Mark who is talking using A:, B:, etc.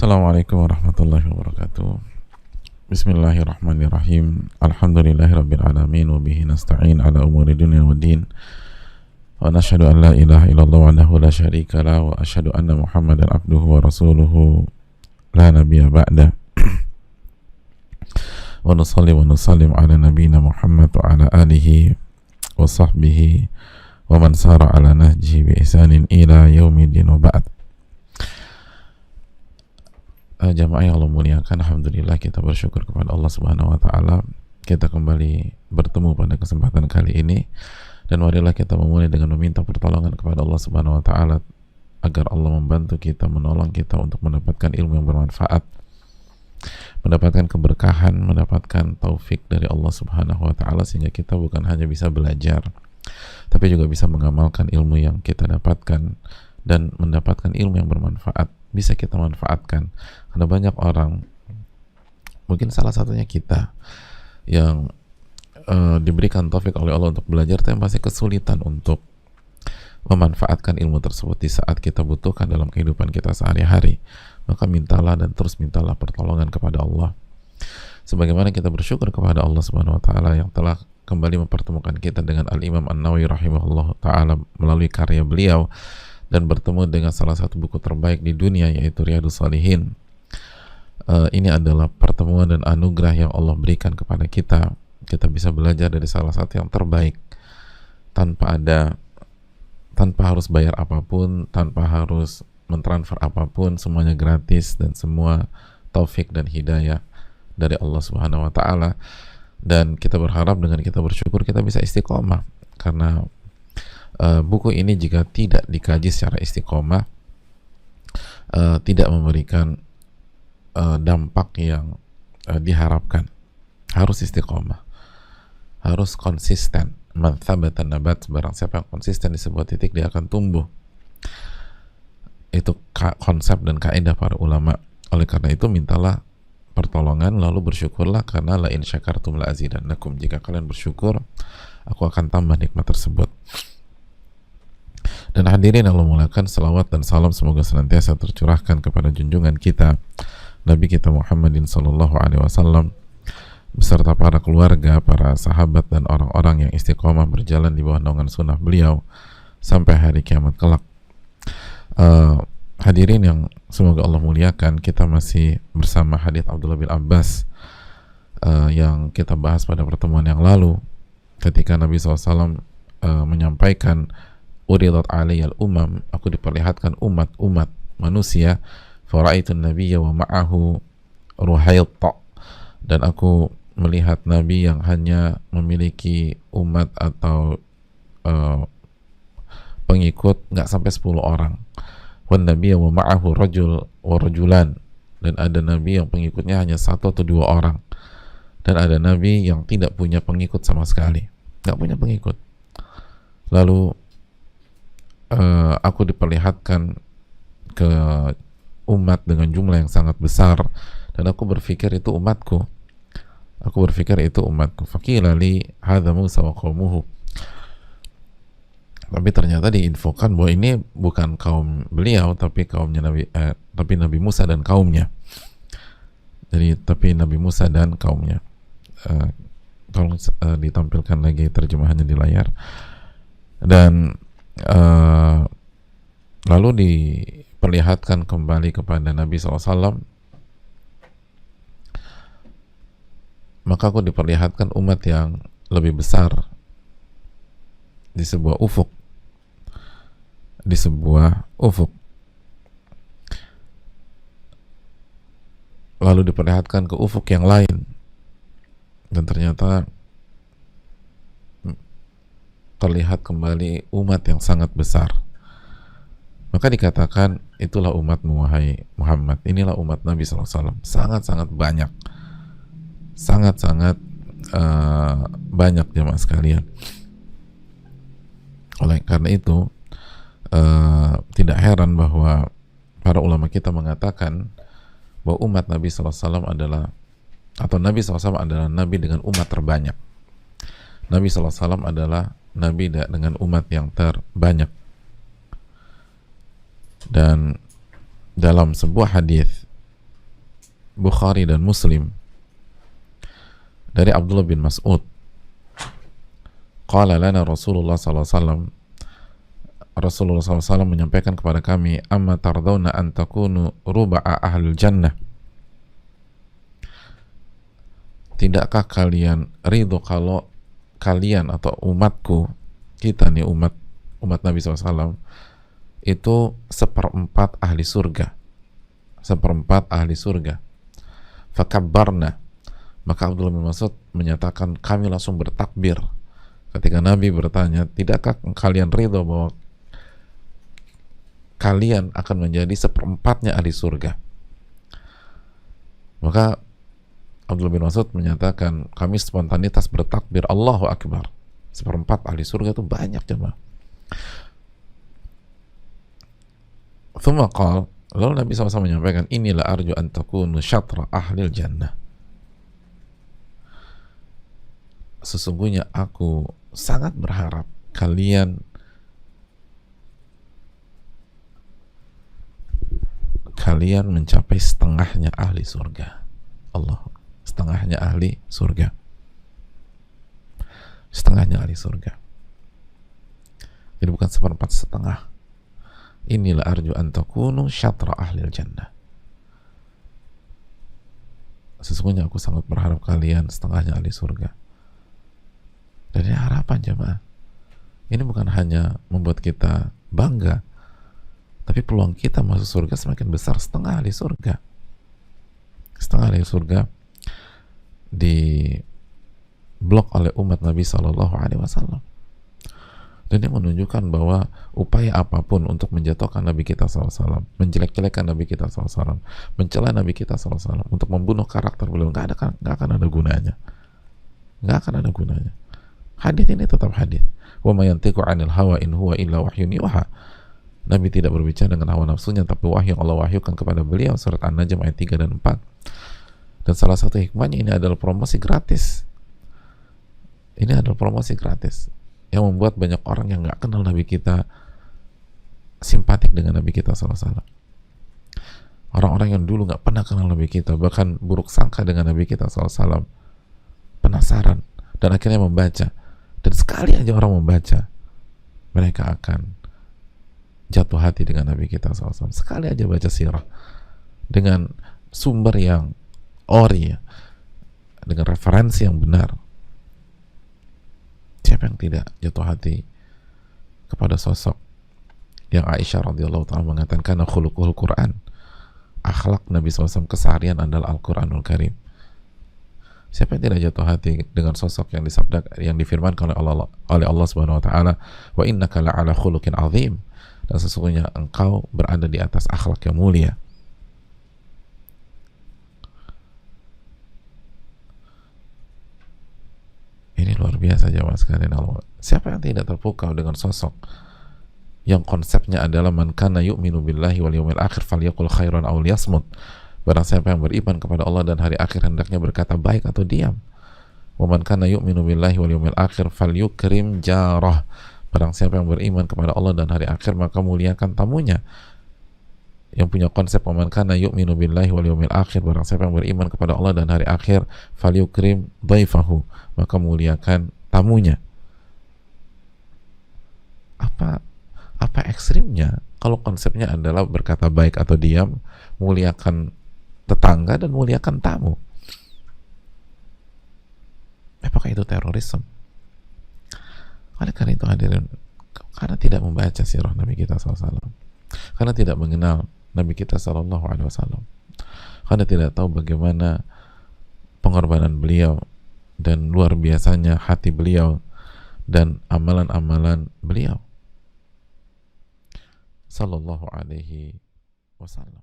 A: Assalamualaikum warahmatullahi wabarakatuh. Bismillahirrahmanirrahim. Alhamdulillahirabbil alamin wa bihi nasta'in ala umuri dunya waddin. Wa nashhadu an la ilaha illallah wahdahu la syarika la wa asyhadu anna Muhammadan abduhu wa rasuluhu la nabiyya ba'da. Wa nusalli wa nusallim ala nabiyyina Muhammad wa ala alihi wa sahbihi wa man sara ala nahjihi bi ihsanin ila yaumiddin wa ba'd. Jamaah yang Allah muliakan, alhamdulillah kita bersyukur kepada Allah Subhanahu wa taala. Kita kembali bertemu pada kesempatan kali ini, dan marilah kita memulai dengan meminta pertolongan kepada Allah Subhanahu wa taala agar Allah membantu kita, menolong kita untuk mendapatkan ilmu yang bermanfaat, mendapatkan keberkahan, mendapatkan taufik dari Allah Subhanahu wa taala, sehingga kita bukan hanya bisa belajar tapi juga bisa mengamalkan ilmu yang kita dapatkan dan mendapatkan ilmu yang bermanfaat, bisa kita manfaatkan. Karena banyak orang, mungkin salah satunya kita, yang diberikan taufik oleh Allah untuk belajar, tapi masih kesulitan untuk memanfaatkan ilmu tersebut di saat kita butuhkan dalam kehidupan kita sehari-hari. Maka mintalah dan terus mintalah pertolongan kepada Allah, sebagaimana kita bersyukur kepada Allah Subhanahu wa taala yang telah kembali mempertemukan kita dengan Al-Imam An-Nawawi rahimahullah taala melalui karya beliau, dan bertemu dengan salah satu buku terbaik di dunia, yaitu Riyadhus Shalihin. Ini adalah pertemuan dan anugerah yang Allah berikan kepada kita. Kita bisa belajar dari salah satu yang terbaik tanpa harus bayar apapun, tanpa harus mentransfer apapun, semuanya gratis dan semua taufik dan hidayah dari Allah Subhanahu wa taala. Dan kita berharap dengan kita bersyukur kita bisa istiqomah, karena buku ini jika tidak dikaji secara istiqomah tidak memberikan dampak yang diharapkan. Harus istiqomah, harus konsisten. Man thabata nabat, barang siapa yang konsisten di sebuah titik dia akan tumbuh. Itu konsep dan kaidah para ulama. Oleh karena itu mintalah pertolongan, lalu bersyukurlah, karena la in syakartum la azidannakum. Jika kalian bersyukur, aku akan tambah nikmat tersebut. Dan hadirin Allah muliakan, salawat dan salam semoga senantiasa tercurahkan kepada junjungan kita Nabi kita Muhammadin sallallahu alaihi wasallam beserta para keluarga, para sahabat dan orang-orang yang istiqomah berjalan di bawah naungan sunnah beliau sampai hari kiamat kelak. Hadirin yang semoga Allah muliakan, kita masih bersama hadits Abdullah bin Abbas yang kita bahas pada pertemuan yang lalu, ketika Nabi SAW menyampaikan uridat aliyal umam, aku diperlihatkan umat-umat manusia, fara'aitun nabiyya wa ma'ahu ruhaita, dan aku melihat Nabi yang hanya memiliki umat atau pengikut nggak sampai 10 orang. Wan nabiyya wa ma'ahu rajul wa rajulan, dan ada Nabi yang pengikutnya hanya 1 atau 2 orang, dan ada Nabi yang tidak punya pengikut sama sekali, nggak punya pengikut. Lalu aku diperlihatkan ke umat dengan jumlah yang sangat besar, dan aku berpikir itu umatku. Faqila li hadza Musa wa qaumuhu. Tapi ternyata diinfokan bahwa ini bukan kaum beliau, tapi kaumnya Nabi Musa dan kaumnya. Jadi tapi Nabi Musa dan kaumnya. Tolong ditampilkan lagi terjemahannya di layar. Dan lalu diperlihatkan kembali kepada Nabi SAW. Maka aku diperlihatkan umat yang lebih besar di sebuah ufuk. Lalu diperlihatkan ke ufuk yang lain, dan ternyata terlihat kembali umat yang sangat besar. Maka dikatakan, itulah umatmu wahai Muhammad, inilah umat Nabi SAW. Sangat-sangat banyak, sangat-sangat banyak jemaah sekalian. Oleh karena itu tidak heran bahwa para ulama kita mengatakan bahwa umat Nabi SAW adalah, atau Nabi SAW adalah Nabi dengan umat terbanyak. Nabi SAW adalah Nabi dengan umat yang terbanyak. Dan dalam sebuah hadis Bukhari dan Muslim dari Abdullah bin Mas'ud, qala lana Rasulullah sallallahu alaihi wasallam, Rasulullah SAW menyampaikan kepada kami, amma tardawna an takunu ruba'a ahlul jannah, tidakkah kalian ridho kalau kalian atau umatku, kita nih umat Nabi SAW itu seperempat ahli surga, seperempat ahli surga. Fakabbarna, maka Abdullah bin Mas'ud menyatakan kami langsung bertakbir ketika Nabi bertanya, tidakkah kalian ridho bahwa kalian akan menjadi seperempatnya ahli surga? Maka Abdullah bin Mas'ud menyatakan kami spontanitas bertakbir Allahu Akbar. Seperempat ahli surga itu banyak jemaah. Thumma qala, lalu Nabi SAW menyampaikan, inilah arju an takunu syatra ahlil jannah, sesungguhnya aku sangat berharap kalian mencapai setengahnya ahli surga. Allah, setengahnya ahli surga, setengahnya ahli surga. Jadi bukan seperempat, setengah. Inilah arju an takunu syatra ahlil jannah, sesungguhnya aku sangat berharap kalian setengahnya ahli surga. Dan ini harapan jemaah. Ini bukan hanya membuat kita bangga, tapi peluang kita masuk surga semakin besar setengah ahli surga. Setengah ahli surga di blok oleh umat Nabi SAW. Dan ini menunjukkan bahwa upaya apapun untuk menjatuhkan Nabi kita SAW, menjelek-jelekan Nabi kita SAW, mencela Nabi kita SAW, untuk membunuh karakter beliau, nggak akan ada gunanya. Nggak akan ada gunanya. Hadis ini tetap hadis. Wa ma yantiqu 'anil hawa in huwa illa wahyun yuha. Nabi tidak berbicara dengan hawa nafsunya, tapi wahyu yang Allah wahyukan kepada beliau. Surat An-Najm ayat 3 dan 4. Dan salah satu hikmahnya ini adalah promosi gratis. Ini adalah promosi gratis yang membuat banyak orang yang nggak kenal Nabi kita simpatik dengan Nabi kita SAW. Orang-orang yang dulu nggak pernah kenal Nabi kita, bahkan buruk sangka dengan Nabi kita SAW, penasaran dan akhirnya membaca. Dan sekali aja orang membaca, mereka akan jatuh hati dengan Nabi kita SAW. Sekali aja baca sirah dengan sumber yang ori, dengan referensi yang benar, siapa yang tidak jatuh hati kepada sosok yang Aisyah radhiyallahu ta'ala mengatakan kana khuluquhul Quran, akhlak Nabi SAW keseharian adalah Al-Quranul Karim. Siapa yang tidak jatuh hati dengan sosok yang yang difirmankan oleh Allah Subhanahu wa taala, wa innaka la'ala khuluqin azim, dan sesungguhnya engkau berada di atas akhlak yang mulia. Ini luar biasa jemaah sekalian Allah. Siapa yang tidak terpukau dengan sosok yang konsepnya adalah man kana yu'minu billahi wal yawmil akhir falyaqul khairan aw liyasmut. Barang siapa yang beriman kepada Allah dan hari akhir hendaknya berkata baik atau diam. Wa man kana yu'minu billahi wal yawmil akhir falyukrim jarah. Barang siapa yang beriman kepada Allah dan hari akhir maka muliakan tamunya. Yang punya konsep wa man kana yu'minu billahi wal yawmil akhir, barang siapa yang beriman kepada Allah dan hari akhir, falyukrim dhaifahu, maka muliakan tamunya. Apa ekstrimnya kalau konsepnya adalah berkata baik atau diam, muliakan tetangga dan muliakan tamu? Apakah itu terorisme? Oleh karena itu hadirin, karena tidak membaca sirah Nabi kita SAW, karena tidak mengenal Nabi kita SAW, karena tidak tahu bagaimana pengorbanan beliau dan luar biasanya hati beliau dan amalan-amalan beliau sallallahu alaihi wasallam.